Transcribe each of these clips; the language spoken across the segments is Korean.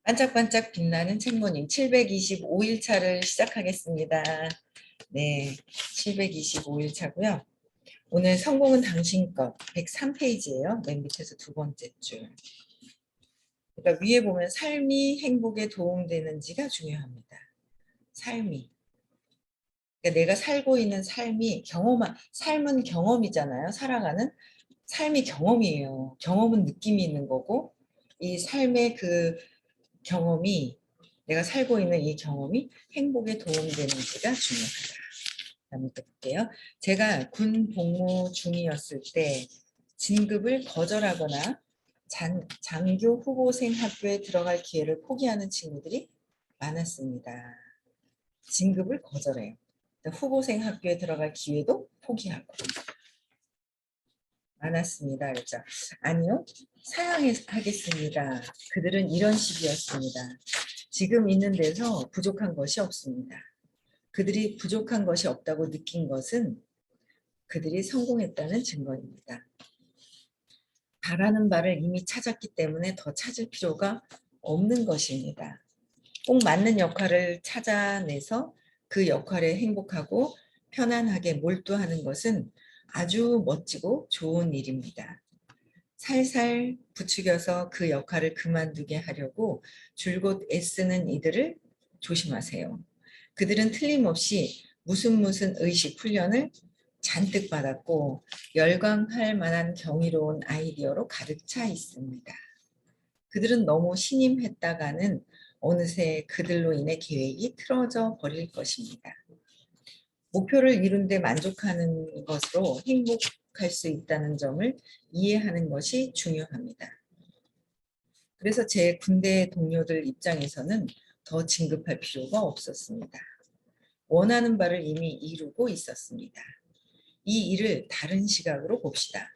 반짝반짝 빛나는 책모님 725일 차를 시작하겠습니다. 네, 725일 차고요. 오늘 성공은 당신 것 103페이지예요. 맨 밑에서 두 번째 줄. 그러니까 위에 보면 삶이 행복에 도움되는지가 중요합니다. 삶이. 그러니까 내가 살고 있는 삶이 삶은 경험이잖아요. 살아가는 삶이 경험이에요. 경험은 느낌이 있는 거고 이 삶의 그 경험이 내가 살고 있는 이 경험이 행복에 도움되는지가 중요하다. 한번 볼게요. 제가 군 복무 중이었을 때 진급을 거절하거나 장교 후보생 학교에 들어갈 기회를 포기하는 친구들이 많았습니다. 진급을 거절해요. 후보생 학교에 들어갈 기회도 포기하고 많았습니다. 그렇죠? 아니요. 사양하겠습니다. 그들은 이런 식이었습니다. 지금 있는 데서 부족한 것이 없습니다. 그들이 부족한 것이 없다고 느낀 것은 그들이 성공했다는 증거입니다. 바라는 바를 이미 찾았기 때문에 더 찾을 필요가 없는 것입니다. 꼭 맞는 역할을 찾아내서 그 역할에 행복하고 편안하게 몰두하는 것은 아주 멋지고 좋은 일입니다. 살살 부추겨서 그 역할을 그만두게 하려고 줄곧 애쓰는 이들을 조심하세요. 그들은 틀림없이 무슨 의식 훈련을 잔뜩 받았고 열광할 만한 경이로운 아이디어로 가득 차 있습니다. 그들은 너무 신임했다가는 어느새 그들로 인해 계획이 틀어져 버릴 것입니다. 목표를 이룬 데 만족하는 것으로 행복할 수 있다는 점을 이해하는 것이 중요합니다. 그래서 제 군대 동료들 입장에서는 더 진급할 필요가 없었습니다. 원하는 바를 이미 이루고 있었습니다. 이 일을 다른 시각으로 봅시다.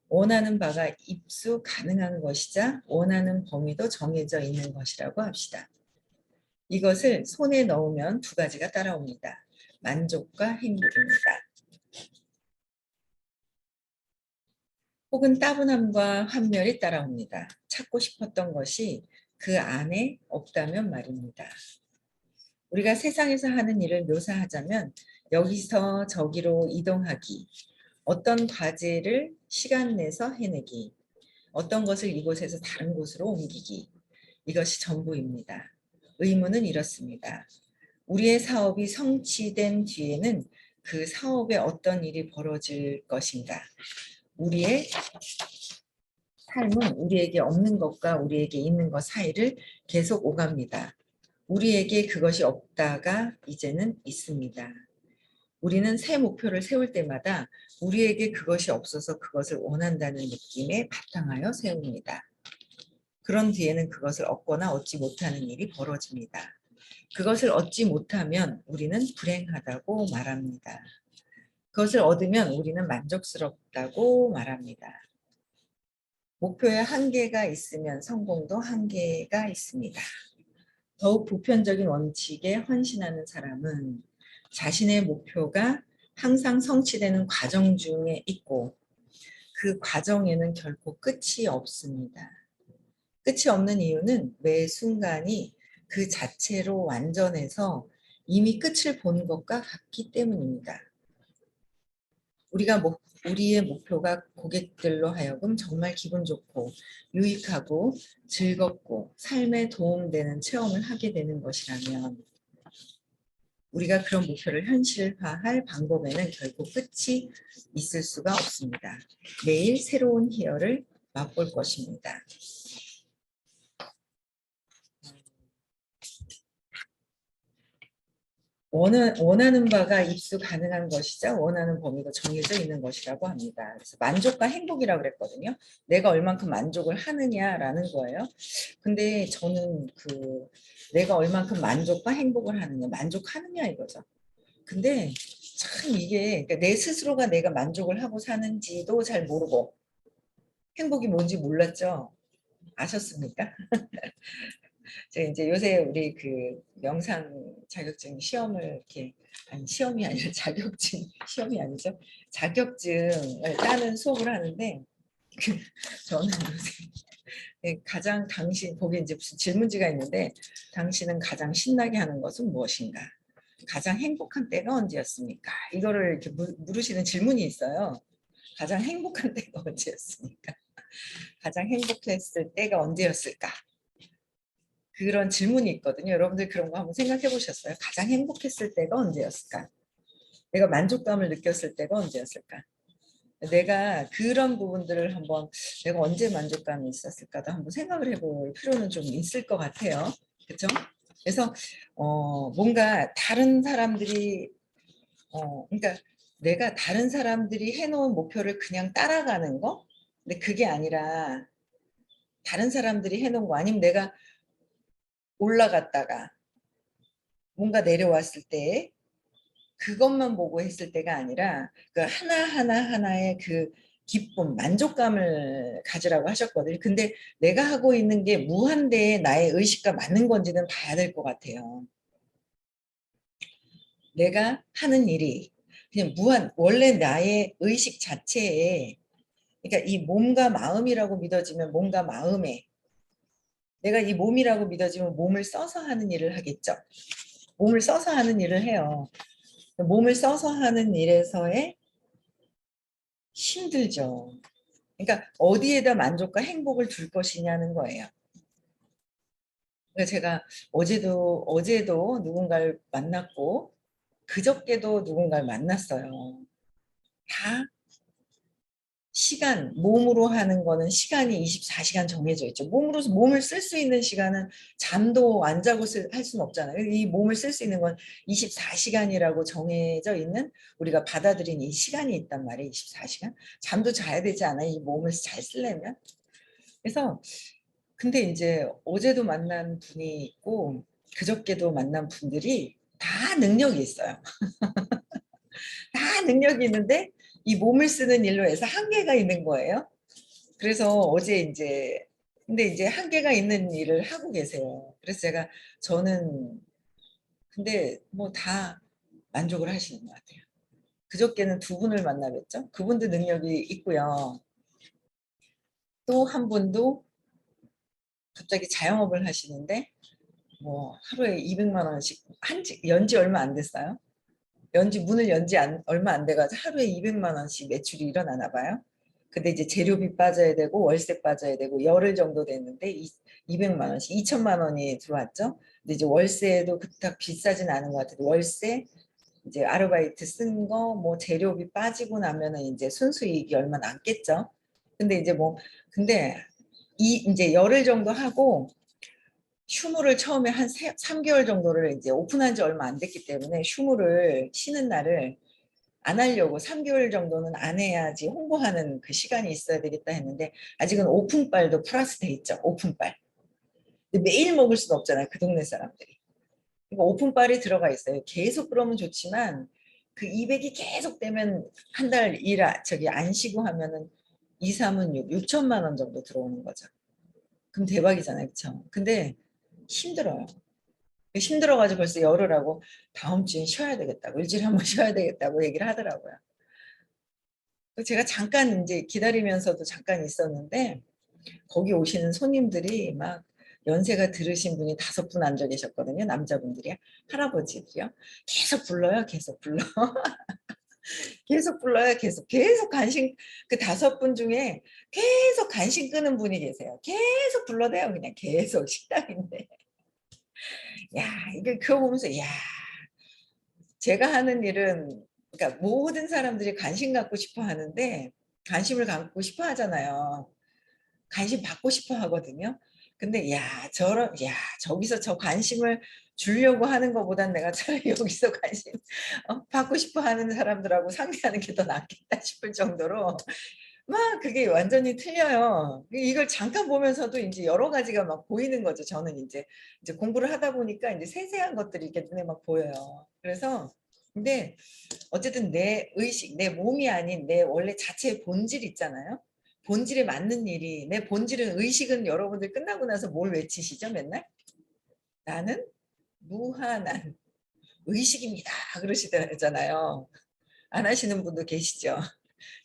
원하는 바가 입수 가능한 것이자 원하는 범위도 정해져 있는 것이라고 합시다. 이것을 손에 넣으면 두 가지가 따라옵니다. 만족과 행복입니다. 혹은 따분함과 환멸이 따라옵니다. 찾고 싶었던 것이 그 안에 없다면 말입니다. 우리가 세상에서 하는 일을 묘사하자면 여기서 저기로 이동하기, 어떤 과제를 시간 내서 해내기, 어떤 것을 이곳에서 다른 곳으로 옮기기, 이것이 전부입니다. 의무는 이렇습니다. 우리의 사업이 성취된 뒤에는 그 사업에 어떤 일이 벌어질 것인가, 우리의 삶은 우리에게 없는 것과 우리에게 있는 것 사이를 계속 오갑니다. 우리에게 그것이 없다가 이제는 있습니다. 우리는 새 목표를 세울 때마다 우리에게 그것이 없어서 그것을 원한다는 느낌에 바탕하여 세웁니다. 그런 뒤에는 그것을 얻거나 얻지 못하는 일이 벌어집니다. 그것을 얻지 못하면 우리는 불행하다고 말합니다. 그것을 얻으면 우리는 만족스럽다고 말합니다. 목표에 한계가 있으면 성공도 한계가 있습니다. 더욱 보편적인 원칙에 헌신하는 사람은 자신의 목표가 항상 성취되는 과정 중에 있고 그 과정에는 결코 끝이 없습니다. 끝이 없는 이유는 매 순간이 그 자체로 완전해서 이미 끝을 본 것과 같기 때문입니다. 우리의 목표가 고객들로 하여금 정말 기분 좋고 유익하고 즐겁고 삶에 도움되는 체험을 하게 되는 것이라면 우리가 그런 목표를 현실화할 방법에는 결국 끝이 있을 수가 없습니다. 매일 새로운 희열을 맛볼 것입니다. 원하는 바가 입수 가능한 것이자 원하는 범위가 정해져 있는 것이라고 합니다. 그래서 만족과 행복이라고 그랬거든요. 내가 얼만큼 만족을 하느냐라는 거예요. 근데 저는 내가 얼만큼 만족과 행복을 하느냐, 만족하느냐 이거죠. 근데 참 이게 그러니까 내 스스로가 내가 만족을 하고 사는지도 잘 모르고 행복이 뭔지 몰랐죠. 아셨습니까? 제가 이제 요새 우리 명상 자격증 시험을 이렇게 아니 시험이 아니라 자격증 시험이 아니죠. 자격증을 따는 수업을 하는데 저는 요새 가장 당신 거기 이제 무슨 질문지가 있는데 당신은 가장 신나게 하는 것은 무엇인가? 가장 행복한 때가 언제였습니까? 이거를 이렇게 물으시는 질문이 있어요. 가장 행복한 때가 언제였습니까? 가장 행복했을 때가 언제였을까? 그런 질문이 있거든요. 여러분들 그런 거 한번 생각해 보셨어요? 가장 행복했을 때가 언제였을까? 내가 만족감을 느꼈을 때가 언제였을까? 내가 그런 부분들을 한번 내가 언제 만족감이 있었을까도 한번 생각을 해볼 필요는 좀 있을 것 같아요. 그렇죠? 그래서 뭔가 다른 사람들이 그러니까 내가 다른 사람들이 해놓은 목표를 그냥 따라가는 거? 근데 그게 아니라 다른 사람들이 해놓은 거 아니면 내가 올라갔다가 뭔가 내려왔을 때 그것만 보고 했을 때가 아니라 그 하나하나의 그 기쁨, 만족감을 가지라고 하셨거든요. 근데 내가 하고 있는 게 무한대의 나의 의식과 맞는 건지는 봐야 될 것 같아요. 내가 하는 일이 그냥 원래 나의 의식 자체에, 그러니까 이 몸과 마음이라고 믿어지면 몸과 마음에, 내가 이 몸이라고 믿어지면 몸을 써서 하는 일을 하겠죠. 몸을 써서 하는 일을 해요. 몸을 써서 하는 일에서의 힘들죠. 그러니까 어디에다 만족과 행복을 둘 것이냐는 거예요. 그러니까 제가 어제도 누군가를 만났고 그저께도 누군가를 만났어요. 다 몸으로 하는 거는 시간이 24시간 정해져 있죠. 몸을 쓸 수 있는 시간은 잠도 안 자고 할 수는 없잖아요. 이 몸을 쓸 수 있는 건 24시간이라고 정해져 있는, 우리가 받아들인 이 시간이 있단 말이에요. 24시간. 잠도 자야 되지 않아요? 이 몸을 잘 쓰려면. 그래서 근데 이제 어제도 만난 분이 있고 그저께도 만난 분들이 다 능력이 있어요. 다 능력이 있는데 이 몸을 쓰는 일로 해서 한계가 있는 거예요. 그래서 어제 이제 근데 이제 한계가 있는 일을 하고 계세요. 그래서 저는 근데 뭐 다 만족을 하시는 것 같아요. 그저께는 두 분을 만나 뵀죠. 그분도 능력이 있고요. 또 한 분도 갑자기 자영업을 하시는데 뭐 하루에 200만 원씩 연지 얼마 안 됐어요. 문을 연지 얼마 안 돼가지고 하루에 200만 원씩 매출이 일어나나 봐요. 근데 이제 재료비 빠져야 되고 월세 빠져야 되고 열흘 정도 됐는데 200만 원씩 2천만 원이 들어왔죠. 근데 이제 월세도 그닥 비싸진 않은 것 같아요. 월세 이제 아르바이트 쓴 거 뭐 재료비 빠지고 나면은 이제 순수이익이 얼마 남겠죠. 근데 이제 뭐 근데 이제 열흘 정도 하고 휴무를 처음에 한 3개월 정도를 이제 오픈한 지 얼마 안 됐기 때문에 휴무를 쉬는 날을 안 하려고 3개월 정도는 안 해야지 홍보하는 그 시간이 있어야 되겠다 했는데 아직은 오픈빨도 플러스 돼 있죠. 오픈빨. 근데 매일 먹을 수는 없잖아요. 그 동네 사람들이. 그러니까 오픈빨이 들어가 있어요. 계속 그러면 좋지만 그 200이 계속 되면 한 달 저기 안 쉬고 하면은 2, 3은 6천만 원 정도 들어오는 거죠. 그럼 대박이잖아요. 그렇죠? 근데 힘들어요. 힘들어가지고 벌써 열흘 하고 다음 주엔 쉬어야 되겠다고 일주일에 한 번 쉬어야 되겠다고 얘기를 하더라고요. 제가 잠깐 이제 기다리면서도 잠깐 있었는데 거기 오시는 손님들이 막 연세가 들으신 분이 5분 앉아 계셨거든요. 남자분들이요. 할아버지들이요. 계속 불러요. 계속 불러. 계속 불러요. 계속 간식 그 5분 중에 계속 간식 끄는 분이 계세요. 계속 불러대요. 그냥 계속 식당인데. 야, 이게 그거 보면서 야, 제가 하는 일은 그러니까 모든 사람들이 관심 갖고 싶어 하는데 관심을 갖고 싶어 하잖아요. 관심 받고 싶어 하거든요. 근데 저기서 저 관심을 주려고 하는 것보단 내가 차라리 여기서 관심 받고 싶어 하는 사람들하고 상대하는 게 더 낫겠다 싶을 정도로 막 그게 완전히 틀려요. 이걸 잠깐 보면서도 이제 여러 가지가 막 보이는 거죠. 저는 이제 공부를 하다 보니까 이제 세세한 것들이 이렇게 눈에 막 보여요. 그래서 근데 어쨌든 내 의식, 내 몸이 아닌 내 원래 자체의 본질 있잖아요. 본질에 맞는 일이, 내 본질은 의식은 여러분들 끝나고 나서 뭘 외치시죠, 맨날? 나는 무한한 의식입니다. 그러시잖아요. 안 하시는 분도 계시죠.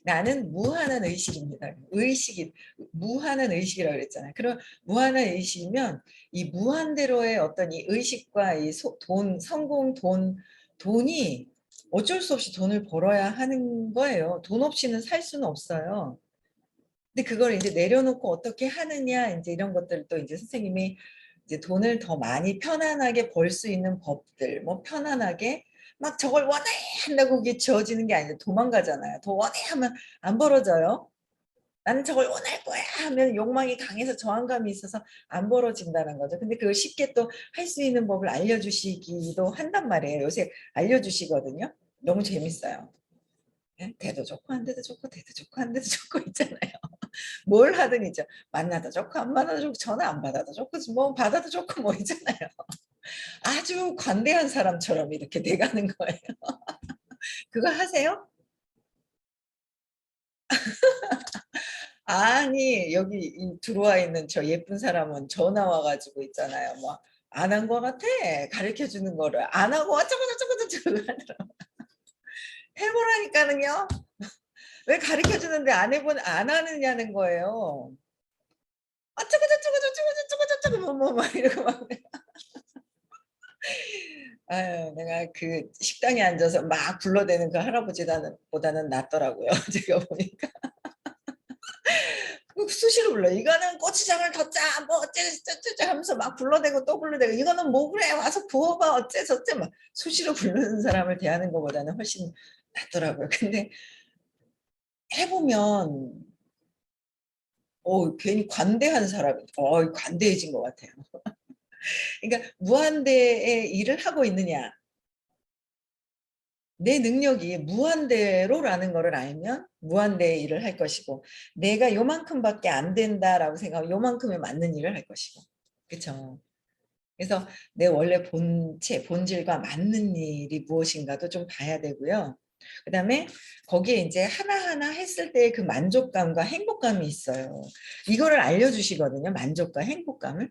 나는 무한한 의식입니다. 의식이 무한한 의식이라고 그랬잖아요. 그럼 무한한 의식이면 이 무한대로의 어떤 이 의식과 이 돈, 성공, 돈이 어쩔 수 없이 돈을 벌어야 하는 거예요. 돈 없이는 살 수는 없어요. 근데 그걸 이제 내려놓고 어떻게 하느냐 이제 이런 것들도 이제 선생님이 이제 돈을 더 많이 편안하게 벌 수 있는 법들, 뭐 편안하게 막 저걸 원해 한다고 그게 지어지는 게 아니라 도망가잖아요. 더 원해 하면 안 벌어져요. 나는 저걸 원할 거야 하면 욕망이 강해서 저항감이 있어서 안 벌어진다는 거죠. 근데 그걸 쉽게 또 할 수 있는 법을 알려주시기도 한단 말이에요. 요새 알려주시거든요. 너무 재밌어요. 예? 대도 좋고 안 돼도 좋고 대도 좋고 안 돼도 좋고 있잖아요. 뭘 하든 이제 만나도 좋고 안 만나도 좋고 전화 안 받아도 좋고 뭐 받아도 좋고 뭐 있잖아요. 아주 관대한 사람처럼 이렇게 돼가는 거예요. 그거 하세요? 아니 여기 들어와 있는 저 예쁜 사람은 전화 와가지고 있잖아요. 뭐 안 한 거 같아. 가르쳐 주는 거를 안 하고 어쩌고 저쩌고 저쩌고 하더라고. 해보라니까는요. 왜 가르쳐 주는데 안 하느냐는 거예요. 어쩌고 저쩌고 저쩌고 저쩌고 저쩌고 뭐막 이러고 막. 아유, 내가 그 식당에 앉아서 막 불러대는 그 할아버지보다는 낫더라고요. 제가 보니까. 수시로 불러. 이거는 고추장을 더 짜, 뭐 어쩌저쩌저 하면서 막 불러대고 또 불러대고 이거는 뭐 그래 와서 부어봐 어째저째 막 수시로 부르는 사람을 대하는 것보다는 훨씬 낫더라고요. 근데 해보면 괜히 관대한 사람이 관대해진 것 같아요. 그러니까 무한대의 일을 하고 있느냐. 내 능력이 무한대로라는 거를 알면 무한대의 일을 할 것이고 내가 요만큼밖에 안 된다라고 생각하면 요만큼에 맞는 일을 할 것이고 그렇죠. 그래서 내 원래 본질과 맞는 일이 무엇인가도 좀 봐야 되고요. 그다음에 거기에 이제 하나하나 했을 때의 그 만족감과 행복감이 있어요. 이거를 알려주시거든요. 만족과 행복감을.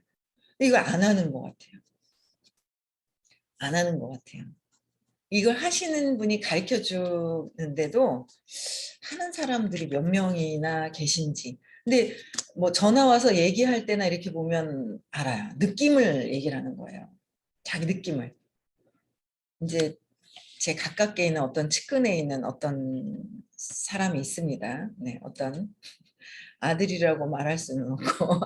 근데 이걸 안 하는 것 같아요. 안 하는 것 같아요. 이걸 하시는 분이 가르쳐 주는데도 하는 사람들이 몇 명이나 계신지. 근데 뭐 전화 와서 얘기할 때나 이렇게 보면 알아요. 느낌을 얘기를 하는 거예요. 자기 느낌을. 이제 제 가깝게 있는 어떤 측근에 있는 어떤 사람이 있습니다. 네, 어떤 아들이라고 말할 수는 없고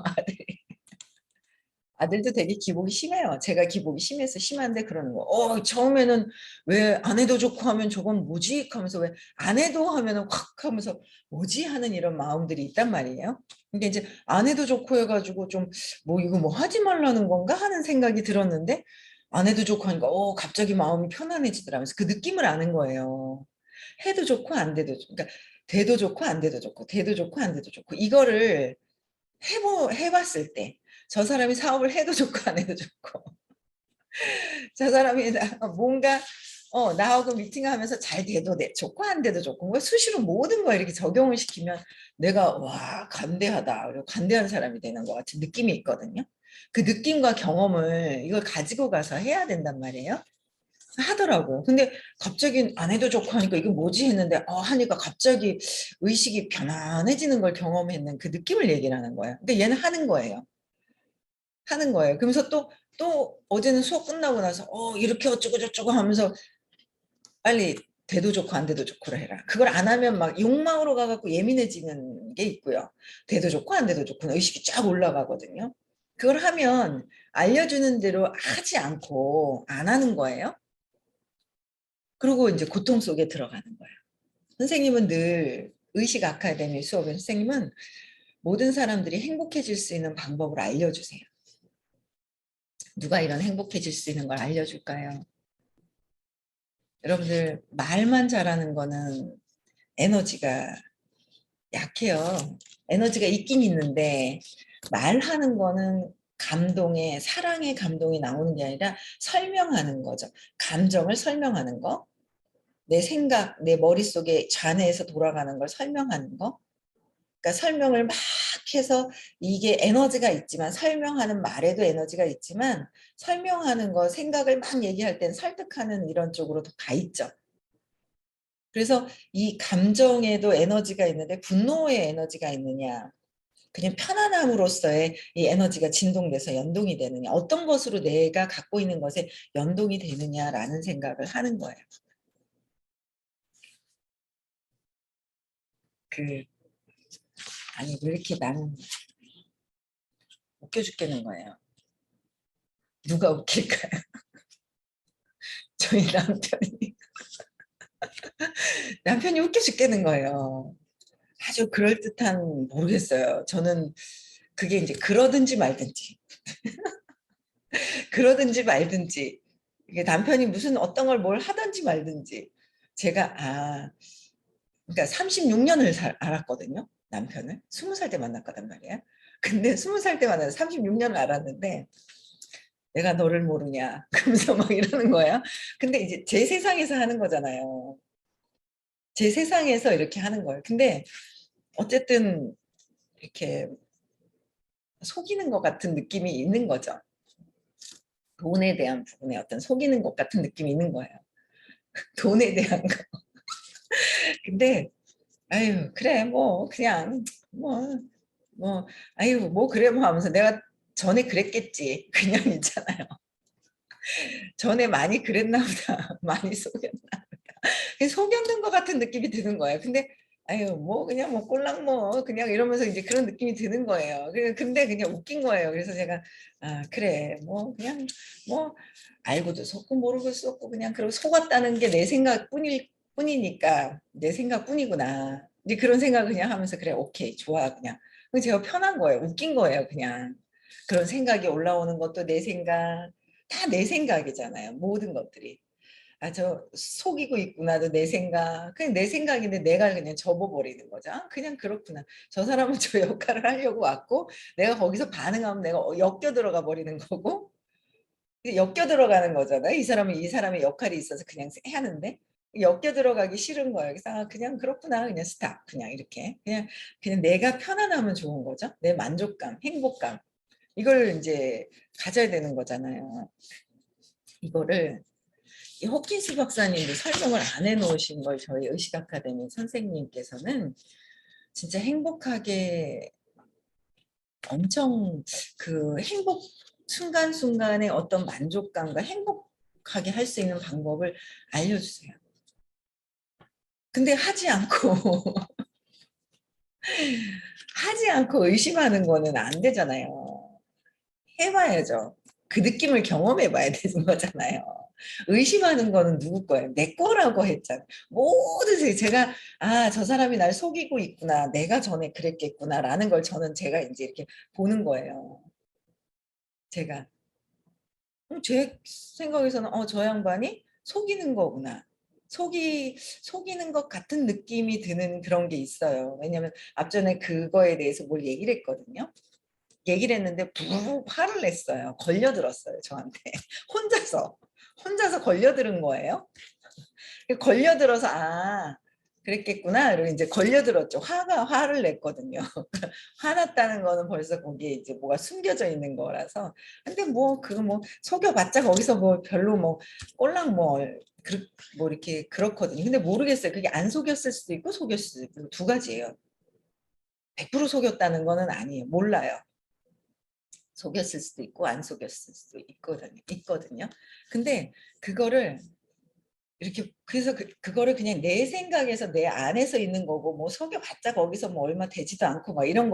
아들도 되게 기복이 심해요. 제가 기복이 심해서 심한데 그러는 거. 처음에는 왜 안 해도 좋고 하면 저건 뭐지? 하면서 왜 안 해도 하면은 확 하면서 뭐지? 하는 이런 마음들이 있단 말이에요. 근데 이제 안 해도 좋고 해가지고 좀 뭐 이거 뭐 하지 말라는 건가 하는 생각이 들었는데 안 해도 좋고 하니까 갑자기 마음이 편안해지더라면서 그 느낌을 아는 거예요. 해도 좋고 안 돼도 좋고 그러니까 돼도 좋고 안 돼도 좋고 돼도 좋고 안 돼도 좋고 이거를 해봤을 때 저 사람이 사업을 해도 좋고 안 해도 좋고 저 사람이 뭔가 나하고 미팅하면서 잘 돼도 좋고 안 돼도 좋고 뭐 수시로 모든 거 이렇게 적용을 시키면 내가 와 관대하다 그리고 관대한 사람이 되는 것 같은 느낌이 있거든요. 그 느낌과 경험을 이걸 가지고 가서 해야 된단 말이에요. 하더라고요. 근데 갑자기 안 해도 좋고 하니까 이게 뭐지 했는데 하니까 갑자기 의식이 편안해지는 걸 경험했는 그 느낌을 얘기를 하는 거예요. 근데 얘는 하는 거예요. 하는 거예요. 그러면서 또 어제는 수업 끝나고 나서 이렇게 어쩌고 저쩌고 하면서 빨리 돼도 좋고 안 돼도 좋고를 해라. 그걸 안 하면 막 욕망으로 가갖고 예민해지는 게 있고요. 돼도 좋고 안 돼도 좋고 의식이 쫙 올라가거든요. 그걸 하면 알려주는 대로 하지 않고 안 하는 거예요. 그리고 이제 고통 속에 들어가는 거예요. 선생님은 늘 의식 아카데미 수업의 선생님은 모든 사람들이 행복해질 수 있는 방법을 알려주세요. 누가 이런 행복해질 수 있는 걸 알려줄까요? 여러분들 말만 잘하는 거는 에너지가 약해요. 에너지가 있긴 있는데 말하는 거는 감동의 사랑의 감동이 나오는 게 아니라 설명하는 거죠. 감정을 설명하는 거. 내 생각, 내 머릿속에 좌뇌에서 돌아가는 걸 설명하는 거. 그러니까 설명을 막 해서 이게 에너지가 있지만 설명하는 말에도 에너지가 있지만 설명하는 거 생각을 막 얘기할 땐 설득하는 이런 쪽으로 더 가 있죠. 그래서 이 감정에도 에너지가 있는데 분노의 에너지가 있느냐, 그냥 편안함으로써의 이 에너지가 진동돼서 연동이 되느냐, 어떤 것으로 내가 갖고 있는 것에 연동이 되느냐라는 생각을 하는 거예요. 그 아니 왜 이렇게 나는 웃겨 죽겠는 거예요. 누가 웃길까요? 저희 남편이 웃겨 죽겠는 거예요. 아주 그럴듯한 모르겠어요. 저는 그게 이제 그러든지 말든지 그러든지 말든지 이게 남편이 무슨 어떤 걸 뭘 하든지 말든지 제가 그러니까 36년을 알았거든요. 남편을 20살 때 만났거단 말이야. 근데 20살 때 만나서 36년을 알았는데 내가 너를 모르냐 그러면서 막 이러는 거야. 근데 이제 제 세상에서 하는 거잖아요. 제 세상에서 이렇게 하는 거예요. 근데 어쨌든 이렇게 속이는 것 같은 느낌이 있는 거죠. 돈에 대한 부분에 어떤 속이는 것 같은 느낌이 있는 거예요. 돈에 대한 거. 근데 아유 그래 뭐 그냥 뭐 아유 뭐 그래 뭐 하면서 내가 전에 그랬겠지. 그냥 있잖아요. 전에 많이 그랬나 보다. 많이 속였나. 속였는 것 같은 느낌이 드는 거예요. 근데 아유 뭐 그냥 뭐 꼴랑 뭐 그냥 이러면서 이제 그런 느낌이 드는 거예요. 근데 그냥 웃긴 거예요. 그래서 제가 그래 뭐 그냥 뭐 알고도 속고 모르고 속고 그냥 그러고 속았다는 게 내 생각뿐이니까 내 생각뿐이구나. 이제 그런 생각을 그냥 하면서 그래 오케이 좋아 그냥. 제가 편한 거예요. 웃긴 거예요 그냥. 그런 생각이 올라오는 것도 내 생각 다 내 생각이잖아요. 모든 것들이. 저 속이고 있구나도 내 생각. 그냥 내 생각인데 내가 그냥 접어버리는 거죠. 그냥 그렇구나. 저 사람은 저 역할을 하려고 왔고 내가 거기서 반응하면 내가 엮여 들어가 버리는 거고 엮여 들어가는 거잖아요. 이 사람은 이 사람의 역할이 있어서 그냥 하는데 엮여 들어가기 싫은 거예요. 그래서 그냥 그렇구나. 그냥 스탑. 그냥 이렇게. 그냥 내가 편안하면 좋은 거죠. 내 만족감, 행복감. 이걸 이제 가져야 되는 거잖아요. 이거를 이 호킨스 박사님도 설명을 안 해놓으신 걸 저희 의식 아카데미 선생님께서는 진짜 행복하게 엄청 그 행복 순간순간의 어떤 만족감과 행복하게 할 수 있는 방법을 알려주세요. 근데 하지 않고 하지 않고 의심하는 거는 안 되잖아요. 해봐야죠. 그 느낌을 경험해 봐야 되는 거잖아요. 의심하는 거는 누구 거예요? 내 거라고 했잖아요. 모든 제가 저 사람이 날 속이고 있구나. 내가 전에 그랬겠구나라는 걸 저는 제가 이제 이렇게 보는 거예요. 제가 제 생각에서는 저 양반이 속이는 거구나. 속이는 것 같은 느낌이 드는 그런 게 있어요. 왜냐하면 앞전에 그거에 대해서 뭘 얘기를 했거든요. 얘기를 했는데 부르르 화를 냈어요. 걸려들었어요, 저한테. 혼자서 걸려들은 거예요. 걸려들어서 그랬겠구나. 이러고 이제 걸려들었죠. 화를 냈거든요. 화났다는 거는 벌써 거기에 이제 뭐가 숨겨져 있는 거라서. 근데 뭐 그거 뭐 속여봤자 거기서 뭐 별로 뭐 꼴랑 뭐 이렇게 그렇거든요. 근데 모르겠어요. 그게 안 속였을 수도 있고 속였을 수도 있고 두 가지예요. 100% 속였다는 거는 아니에요. 몰라요. 속였을 수도 있고 안 속였을 수도 있거든요. 근데 그거를 이렇게 그래서 그거를 그냥 내 생각에서 내 안에서 있는 거고 뭐 속여봤자 거기서 뭐 얼마 되지도 않고 막 이런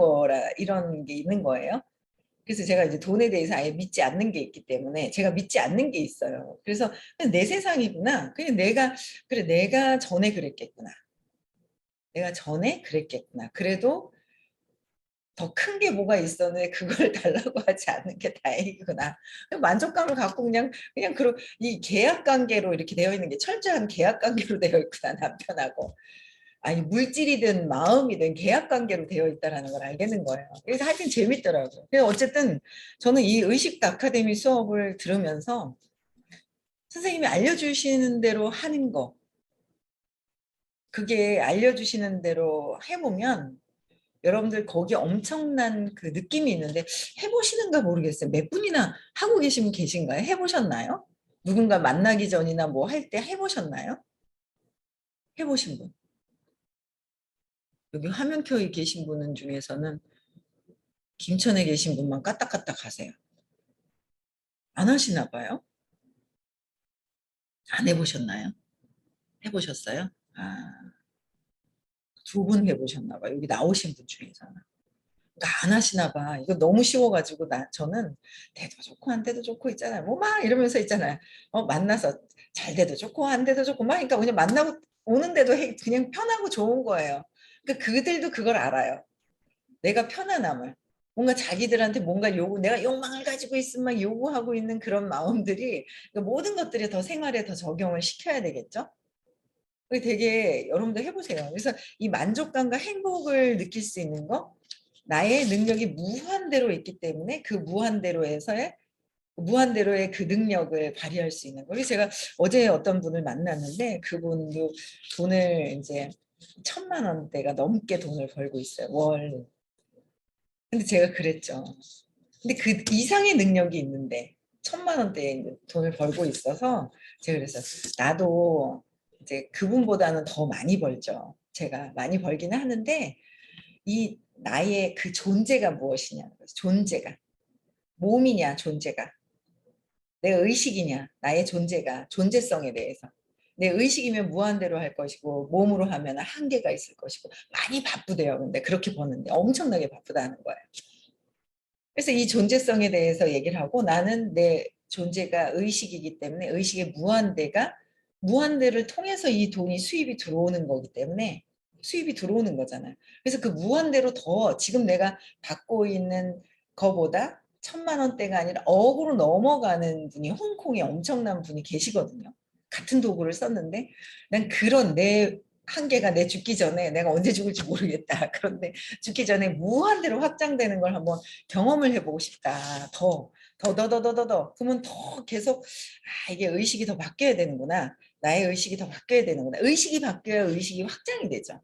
게 있는 거예요. 그래서 제가 이제 돈에 대해서 아예 믿지 않는 게 있기 때문에 제가 믿지 않는 게 있어요. 그래서 그냥 내 세상이구나. 그냥 내가 전에 그랬겠구나. 내가 전에 그랬겠구나. 그래도 더 큰 게 뭐가 있었는데 그걸 달라고 하지 않는 게 다행이구나. 만족감을 갖고 그냥 이 계약 관계로 이렇게 되어 있는 게 철저한 계약 관계로 되어 있구나 남편하고. 아니 물질이든 마음이든 계약 관계로 되어 있다라는 걸 알겠는 거예요. 그래서 하여튼 재밌더라고요. 그래서 어쨌든 저는 이 의식 아카데미 수업을 들으면서 선생님이 알려주시는 대로 하는 거, 그게 알려주시는 대로 해보면 여러분들 거기 엄청난 그 느낌이 있는데 해보시는가 모르겠어요. 몇 분이나 하고 계신 분 계신가요? 해보셨나요? 누군가 만나기 전이나 뭐 할 때 해보셨나요? 해보신 분. 여기 화면 켜 계신 분은 중에서는 김천에 계신 분만 까딱까딱 하세요. 안 하시나 봐요? 안 해보셨나요? 해보셨어요? 아, 두 분 해보셨나 봐요. 여기 나오신 분 중에서는. 그러니까 안 하시나 봐. 이거 너무 쉬워가지고 저는 돼도 좋고 안 돼도 좋고 있잖아요. 뭐 막 이러면서 있잖아요. 만나서 잘 돼도 좋고 안 돼도 좋고 막 그러니까 그냥 만나고 오는데도 그냥 편하고 좋은 거예요. 그러니까 그들도 그걸 알아요. 내가 편안함을. 뭔가 자기들한테 뭔가 내가 욕망을 가지고 있으면 막 요구하고 있는 그런 마음들이 그러니까 모든 것들이 더 생활에 더 적용을 시켜야 되겠죠? 그게 되게 여러분도 해보세요. 그래서 이 만족감과 행복을 느낄 수 있는 거 나의 능력이 무한대로 있기 때문에 그 무한대로의 그 능력을 발휘할 수 있는 거. 그래서 제가 어제 어떤 분을 만났는데 그분도 돈을 이제 1,000만 원대가 넘게 돈을 벌고 있어요. 월. 근데 제가 그랬죠. 근데 그 이상의 능력이 있는데 1,000만 원대의 돈을 벌고 있어서 제가 그래서 나도 이제 그분보다는 더 많이 벌죠. 제가 많이 벌기는 하는데 이 나의 그 존재가 무엇이냐. 존재가. 몸이냐 존재가. 내 의식이냐 나의 존재가. 존재성에 대해서. 내 의식이면 무한대로 할 것이고 몸으로 하면 한계가 있을 것이고 많이 바쁘대요. 근데 그렇게 버는데 엄청나게 바쁘다는 거예요. 그래서 이 존재성에 대해서 얘기를 하고 나는 내 존재가 의식이기 때문에 의식의 무한대를 통해서 이 돈이 수입이 들어오는 거기 때문에 수입이 들어오는 거잖아요. 그래서 그 무한대로 더 지금 내가 받고 있는 거보다 1,000만 원대가 아니라 억으로 넘어가는 분이 홍콩에 엄청난 분이 계시거든요. 같은 도구를 썼는데 난 그런 내 한계가 내 죽기 전에 내가 언제 죽을지 모르겠다. 그런데 죽기 전에 무한대로 확장되는 걸 한번 경험을 해보고 싶다. 더. 그러면 더 계속 이게 의식이 더 바뀌어야 되는구나. 나의 의식이 더 바뀌어야 되는구나. 의식이 바뀌어야 의식이 확장이 되죠.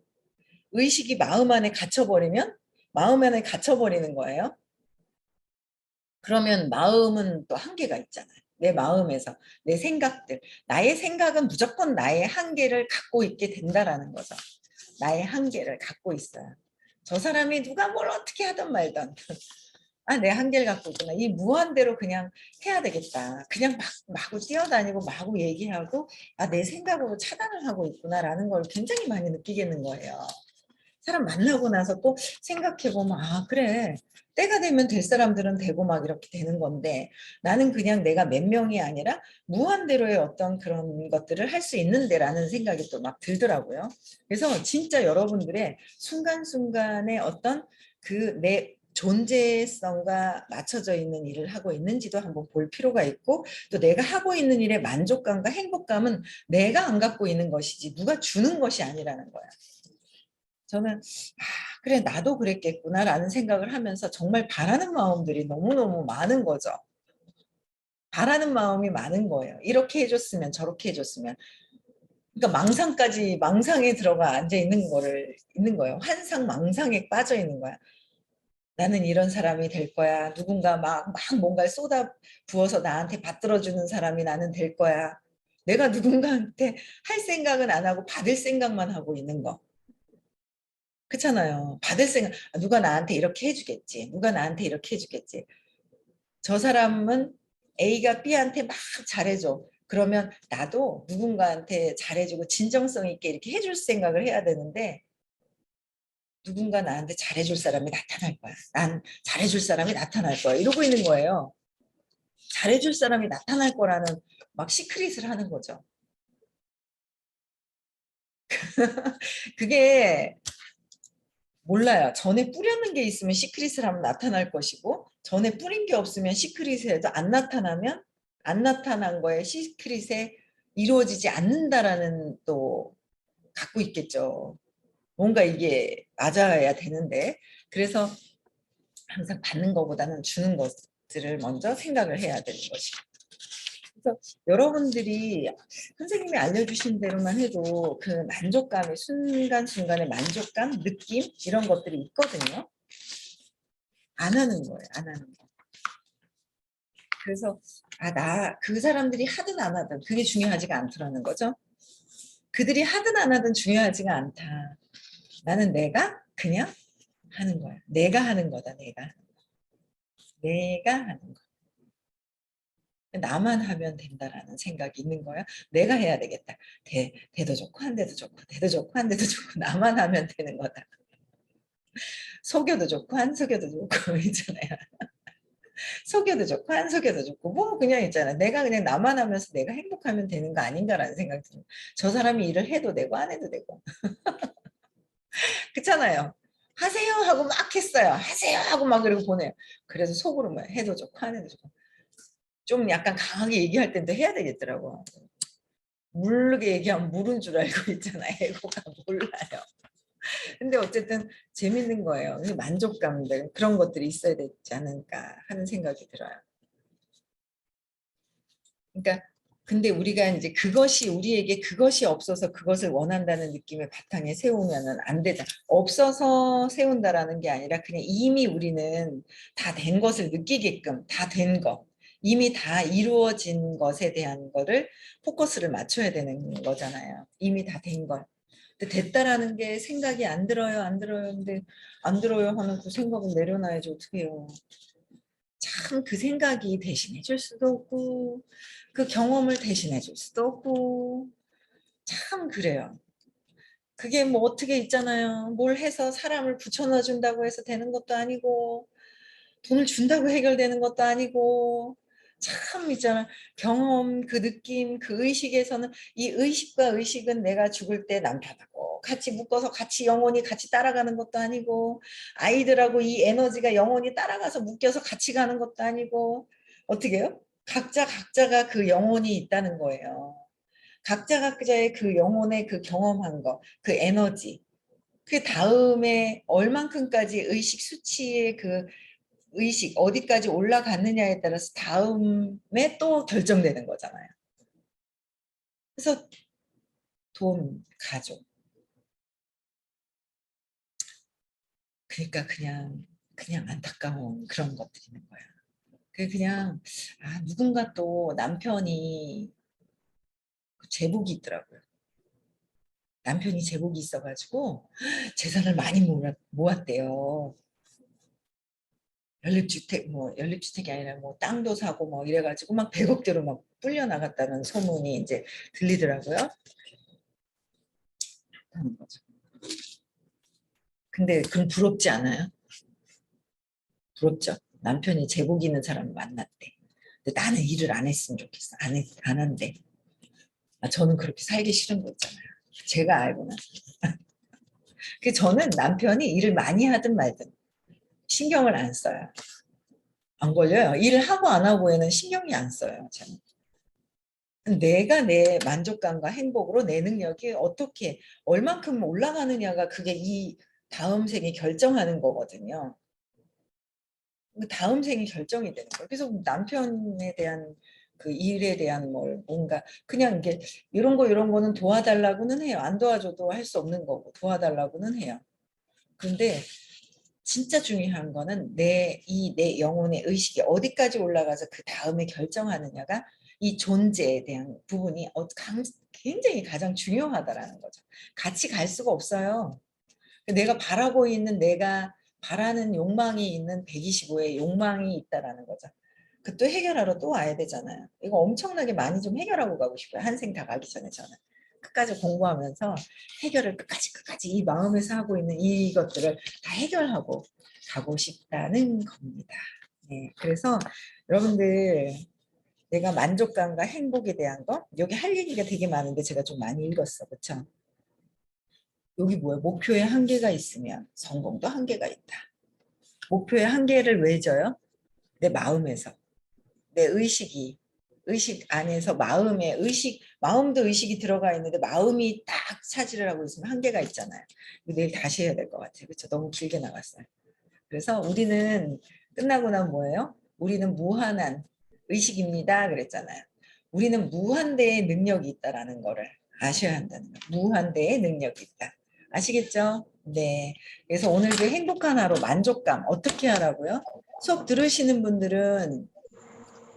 의식이 마음 안에 갇혀버리면 마음 안에 갇혀버리는 거예요. 그러면 마음은 또 한계가 있잖아요. 내 마음에서 내 생각들. 나의 생각은 무조건 나의 한계를 갖고 있게 된다라는 거죠. 나의 한계를 갖고 있어요. 저 사람이 누가 뭘 어떻게 하든 말든 내 한계를 갖고 있구나. 이 무한대로 그냥 해야 되겠다. 그냥 마구 뛰어다니고 마구 얘기하고 내 생각으로 차단을 하고 있구나라는 걸 굉장히 많이 느끼겠는 거예요. 사람 만나고 나서 또 생각해보면 그래. 때가 되면 될 사람들은 되고 막 이렇게 되는 건데 나는 그냥 내가 몇 명이 아니라 무한대로의 어떤 그런 것들을 할 수 있는데라는 생각이 또 막 들더라고요. 그래서 진짜 여러분들의 순간순간의 어떤 그 내 존재성과 맞춰져 있는 일을 하고 있는지도 한번 볼 필요가 있고 또 내가 하고 있는 일의 만족감과 행복감은 내가 안 갖고 있는 것이지 누가 주는 것이 아니라는 거야. 저는 그래 나도 그랬겠구나라는 생각을 하면서 정말 바라는 마음들이 너무너무 많은 거죠. 바라는 마음이 많은 거예요. 이렇게 해줬으면 저렇게 해줬으면. 그러니까 망상에 들어가 앉아 있는 거예요. 환상 망상에 빠져 있는 거야. 나는 이런 사람이 될 거야. 누군가 막 뭔가를 쏟아 부어서 나한테 받들어주는 사람이 나는 될 거야. 내가 누군가한테 할 생각은 안 하고 받을 생각만 하고 있는 거. 그렇잖아요. 받을 생각, 누가 나한테 이렇게 해주겠지. 누가 나한테 이렇게 해주겠지. 저 사람은 A가 B한테 막 잘해줘. 그러면 나도 누군가한테 잘해주고 진정성 있게 이렇게 해줄 생각을 해야 되는데 누군가 나한테 잘해줄 사람이 나타날 거야. 난 잘해줄 사람이 나타날 거야. 이러고 있는 거예요. 잘해줄 사람이 나타날 거라는 막 시크릿을 하는 거죠. 그게 몰라요. 전에 뿌려놓은 게 있으면 시크릿을 하면 나타날 것이고 전에 뿌린 게 없으면 시크릿을 해도 안 나타나면 안 나타난 거에 시크릿에 이루어지지 않는다라는 또 갖고 있겠죠. 뭔가 이게 맞아야 되는데 그래서 항상 받는 것보다는 주는 것들을 먼저 생각을 해야 되는 것이죠. 그래서 여러분들이 선생님이 알려주신 대로만 해도 그 만족감의 순간순간의 만족감, 느낌 이런 것들이 있거든요. 안 하는 거예요. 안 하는 거. 그래서 그 사람들이 하든 안 하든 그게 중요하지가 않더라는 거죠. 그들이 하든 안 하든 중요하지가 않다. 나는 내가 그냥 하는 거야. 내가 하는 거다. 내가 하는 거. 나만 하면 된다라는 생각이 있는 거야. 내가 해야 되겠다. 대도 좋고 한 대도 좋고 대도 좋고 한 대도 좋고 나만 하면 되는 거다. 속여도 좋고 안 속여도 좋고 있잖아요. 속여도 좋고 안 속여도 좋고 뭐 그냥 있잖아. 내가 그냥 나만 하면서 내가 행복하면 되는 거 아닌가라는 생각이 들어요. 저 사람이 일을 해도 되고 안 해도 되고 그렇잖아요. 하세요 하고 막 했어요. 하세요 하고 막 그리고 보내요. 그래서 속으로 뭐 해도 좋고 안 해도 좋고 좀 약간 강하게 얘기할 때도 해야 되겠더라고. 모르게 얘기하면 물은 줄 알고 있잖아. 애고가 몰라요. 근데 어쨌든 재밌는 거예요. 만족감들 그런 것들이 있어야 되지 않을까 하는 생각이 들어요. 그러니까 근데 우리가 이제 그것이 우리에게 그것이 없어서 그것을 원한다는 느낌을 바탕에 세우면은 안 되다. 없어서 세운다라는 게 아니라 그냥 이미 우리는 다 된 것을 느끼게끔 다 된 거. 이미 다 이루어진 것에 대한 거를 포커스를 맞춰야 되는 거잖아요. 이미 다 된 걸. 근데 됐다라는 게 생각이 안 들어요, 안 들어요. 근데 안 들어요 하는 그 생각은 내려놔야지 어떻게 해요. 참 그 생각이 대신해 줄 수도 없고 그 경험을 대신해 줄 수도 없고 참 그래요. 그게 뭐 어떻게 있잖아요. 뭘 해서 사람을 붙여넣어 준다고 해서 되는 것도 아니고 돈을 준다고 해결되는 것도 아니고 참 있잖아. 경험, 그 느낌, 그 의식에서는 이 의식과 의식은 내가 죽을 때 남편하고 같이 묶어서 같이 영원히 같이 따라가는 것도 아니고 아이들하고 이 에너지가 영원히 따라가서 묶여서 같이 가는 것도 아니고 어떻게 해요? 각자가 그 영혼이 있다는 거예요. 각자 각자의 그 영혼의 그 경험한 거, 그 에너지. 그 다음에 얼만큼까지 의식 수치의 그 의식 어디까지 올라갔느냐에 따라서 다음에 또 결정되는 거잖아요. 그래서 돈, 가족. 그러니까 그냥 안타까운 그런 것들이 있는 거야. 그냥 누군가 또 남편이 제복이 있더라고요. 남편이 제복이 있어가지고 재산을 많이 모았대요. 연립주택이 아니라 뭐 땅도 사고 뭐 이래가지고 막 100억대로 막 불려 나갔다는 소문이 이제 들리더라고요. 하는 거죠. 근데 그럼 부럽지 않아요? 부럽죠. 남편이 제복 있는 사람을 만났대. 근데 나는 일을 안 했으면 좋겠어. 안 한대. 저는 그렇게 살기 싫은 거 있잖아요. 제가 알고 나서. 그 저는 남편이 일을 많이 하든 말든 신경을 안 써요. 안 걸려요. 일을 하고 안 하고에는 신경이 안 써요. 저는. 내가 내 만족감과 행복으로 내 능력이 어떻게 얼만큼 올라가느냐가 그게 이 다음 생에 결정하는 거거든요. 그 다음 생이 결정이 되는 거예요. 그래서 남편에 대한 그 일에 대한 뭔가 그냥 이게 이런 거는 도와달라고는 해요. 안 도와줘도 할 수 없는 거고 도와달라고는 해요. 그런데 진짜 중요한 거는 내 영혼의 의식이 어디까지 올라가서 그 다음에 결정하느냐가 이 존재에 대한 부분이 굉장히 가장 중요하다라는 거죠. 같이 갈 수가 없어요. 내가 바라고 있는 내가 바라는 욕망이 있는 125의 욕망이 있다라는 거죠. 그 또 해결하러 또 와야 되잖아요. 이거 엄청나게 많이 좀 해결하고 가고 싶어요. 한 생 다 가기 전에 저는. 끝까지 공부하면서 해결을 끝까지 이 마음에서 하고 있는 이것들을 다 해결하고 가고 싶다는 겁니다. 네, 그래서 여러분들 내가 만족감과 행복에 대한 거 여기 할 얘기가 되게 많은데 제가 좀 많이 읽었어. 그렇죠? 여기 뭐야? 목표에 한계가 있으면 성공도 한계가 있다. 목표의 한계를 왜 져요? 내 마음에서. 내 의식 안에서 마음도 의식이 들어가 있는데 마음이 딱 차지를 하고 있으면 한계가 있잖아요. 내일 다시 해야 될 것 같아요. 그렇죠? 너무 길게 나갔어요. 그래서 우리는 끝나고 나면 뭐예요? 우리는 무한한 의식입니다. 그랬잖아요. 우리는 무한대의 능력이 있다라는 거를 아셔야 한다는 거예요. 무한대의 능력이 있다. 아시겠죠? 네. 그래서 오늘도 행복한 하루 만족감 어떻게 하라고요? 수업 들으시는 분들은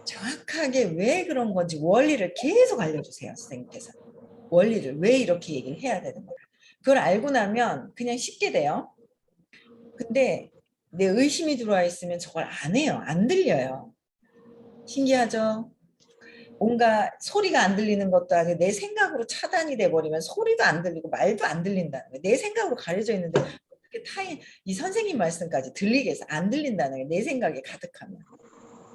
정확하게 왜 그런 건지 원리를 계속 알려주세요. 선생님께서. 원리를 왜 이렇게 얘기를 해야 되는 거야. 그걸 알고 나면 그냥 쉽게 돼요. 근데 내 의심이 들어와 있으면 저걸 안 해요. 안 들려요. 신기하죠? 뭔가 소리가 안 들리는 것도 아니고 내 생각으로 차단이 돼버리면 소리도 안 들리고 말도 안 들린다는 거예요. 내 생각으로 가려져 있는데 어떻게 이 선생님 말씀까지 들리게 해서 안 들린다는 거예요. 내 생각에 가득하면.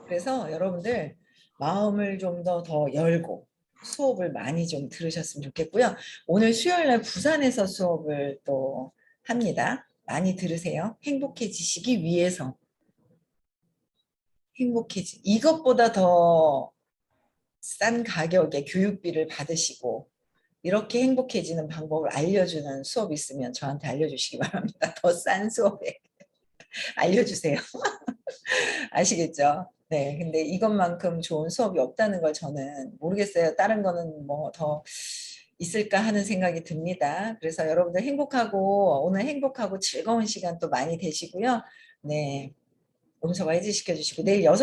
그래서 여러분들 마음을 좀 더 열고 수업을 많이 좀 들으셨으면 좋겠고요. 오늘 수요일 날 부산에서 수업을 또 합니다. 많이 들으세요. 행복해지시기 위해서. 이것보다 더 싼 가격의 교육비를 받으시고 이렇게 행복해지는 방법을 알려주는 수업 있으면 저한테 알려주시기 바랍니다. 더 싼 수업에 알려주세요. 아시겠죠? 네, 근데 이것만큼 좋은 수업이 없다는 걸 저는 모르겠어요. 다른 거는 뭐 더 있을까 하는 생각이 듭니다. 그래서 여러분들 행복하고 오늘 행복하고 즐거운 시간 또 많이 되시고요. 네, 음소거 해지시켜 주시고 내일 6